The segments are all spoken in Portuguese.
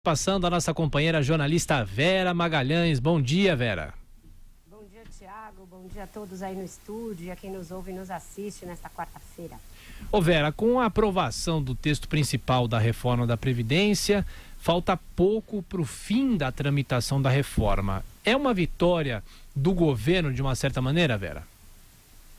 participação da nossa companheira jornalista Vera Magalhães. Bom dia, Vera. Bom dia, Tiago. Bom dia a todos aí no estúdio e a quem nos ouve e nos assiste nesta quarta-feira. Ô Vera, com a aprovação do texto principal da reforma da Previdência, falta pouco para o fim da tramitação da reforma. É uma vitória do governo de uma certa maneira, Vera?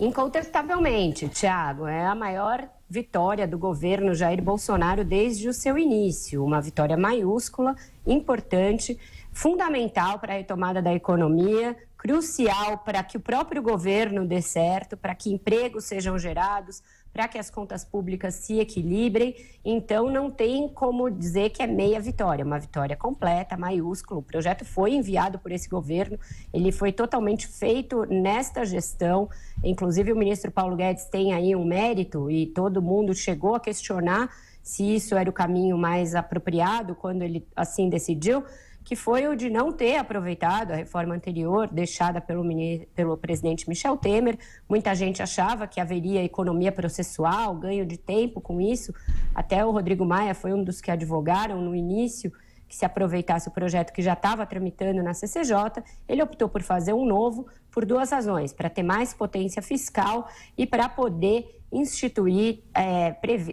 Incontestavelmente, Tiago, é a maior vitória do governo Jair Bolsonaro desde o seu início. Uma vitória maiúscula, importante, fundamental para a retomada da economia, crucial para que o próprio governo dê certo, para que empregos sejam gerados, para que as contas públicas se equilibrem. Então, não tem como dizer que é meia vitória, uma vitória completa, maiúscula. O projeto foi enviado por esse governo, ele foi totalmente feito nesta gestão. Inclusive, o ministro Paulo Guedes tem aí um mérito e todo mundo chegou a questionar se isso era o caminho mais apropriado quando ele assim decidiu, que foi o de não ter aproveitado a reforma anterior, deixada pelo presidente Michel Temer. Muita gente achava que haveria economia processual, ganho de tempo com isso. Até o Rodrigo Maia foi um dos que advogaram no início que se aproveitasse o projeto que já estava tramitando na CCJ. Ele optou por fazer um novo por duas razões: para ter mais potência fiscal e para poder instituir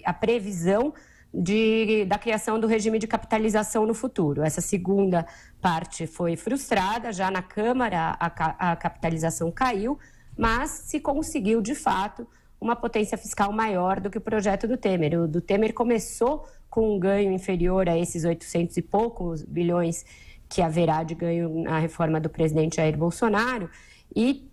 a previsão da criação do regime de capitalização no futuro. Essa segunda parte foi frustrada, já na Câmara a capitalização caiu, mas se conseguiu, de fato, uma potência fiscal maior do que o projeto do Temer. O do Temer começou com um ganho inferior a esses 800 e poucos bilhões que haverá de ganho na reforma do presidente Jair Bolsonaro, e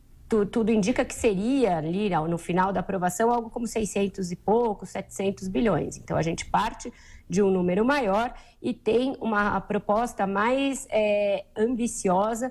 tudo indica que seria, ali no final da aprovação, algo como 600 e poucos, 700 bilhões. Então, a gente parte de um número maior e tem uma proposta mais ambiciosa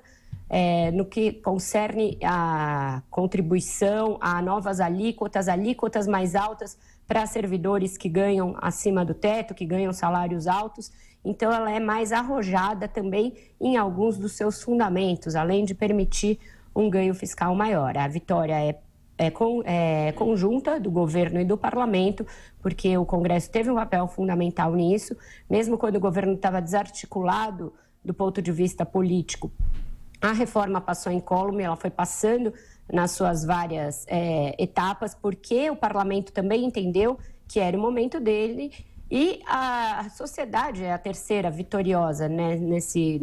no que concerne a contribuição a novas alíquotas mais altas para servidores que ganham acima do teto, que ganham salários altos. Então, ela é mais arrojada também em alguns dos seus fundamentos, além de permitir um ganho fiscal maior. A vitória é conjunta do governo e do parlamento, porque o Congresso teve um papel fundamental nisso, mesmo quando o governo estava desarticulado do ponto de vista político. A reforma passou incólume, ela foi passando nas suas várias etapas, porque o parlamento também entendeu que era o momento dele. E a sociedade é a terceira vitoriosa, né, nesse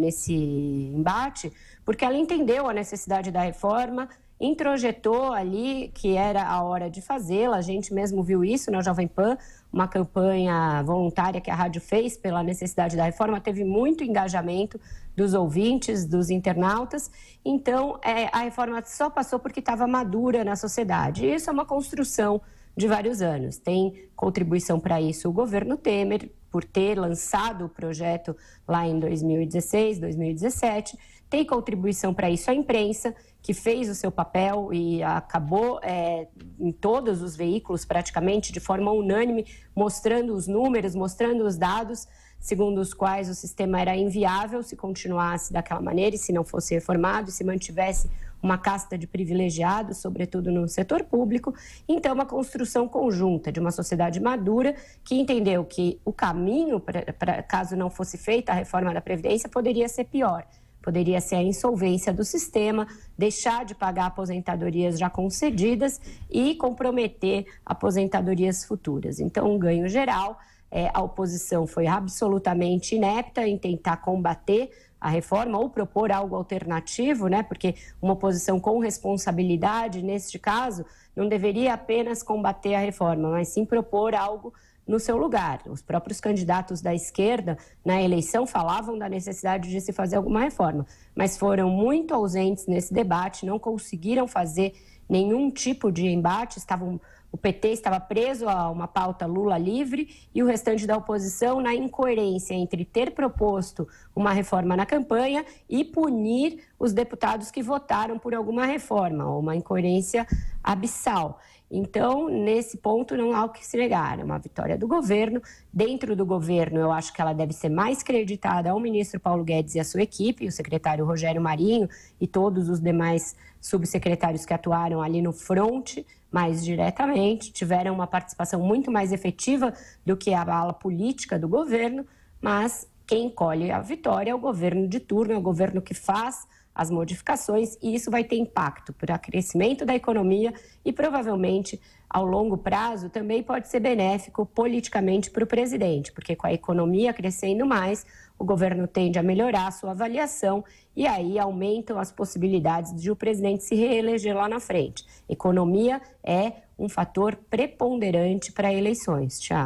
embate, porque ela entendeu a necessidade da reforma, introjetou ali que era a hora de fazê-la. A gente mesmo viu isso na Jovem Pan, uma campanha voluntária que a rádio fez pela necessidade da reforma, teve muito engajamento dos ouvintes, dos internautas. Então, a reforma só passou porque estava madura na sociedade. E isso é uma construção de vários anos. Tem contribuição para isso o governo Temer, por ter lançado o projeto lá em 2016, 2017. Tem contribuição para isso a imprensa, que fez o seu papel e acabou em todos os veículos, praticamente, de forma unânime, mostrando os números, mostrando os dados, segundo os quais o sistema era inviável se continuasse daquela maneira e se não fosse reformado e se mantivesse uma casta de privilegiados, sobretudo no setor público. Então, uma construção conjunta de uma sociedade madura que entendeu que o caminho, caso não fosse feita a reforma da Previdência, poderia ser pior. Poderia ser a insolvência do sistema, deixar de pagar aposentadorias já concedidas e comprometer aposentadorias futuras. Então, um ganho geral. A oposição foi absolutamente inepta em tentar combater a reforma ou propor algo alternativo, né? Porque uma oposição com responsabilidade, neste caso, não deveria apenas combater a reforma, mas sim propor algo no seu lugar. Os próprios candidatos da esquerda na eleição falavam da necessidade de se fazer alguma reforma, mas foram muito ausentes nesse debate, não conseguiram fazer nenhum tipo de embate, o PT estava preso a uma pauta Lula livre e o restante da oposição na incoerência entre ter proposto uma reforma na campanha e punir os deputados que votaram por alguma reforma, uma incoerência abissal. Então, nesse ponto, não há o que se negar. É uma vitória do governo. Dentro do governo, eu acho que ela deve ser mais creditada ao ministro Paulo Guedes e à sua equipe, o secretário Rogério Marinho e todos os demais subsecretários que atuaram ali no fronte mais diretamente, tiveram uma participação muito mais efetiva do que a ala política do governo, mas quem colhe a vitória é o governo de turno, é o governo que faz as modificações, e isso vai ter impacto para o crescimento da economia e provavelmente, ao longo prazo, também pode ser benéfico politicamente para o presidente, porque com a economia crescendo mais, o governo tende a melhorar a sua avaliação e aí aumentam as possibilidades de o presidente se reeleger lá na frente. Economia é um fator preponderante para eleições, Thiago.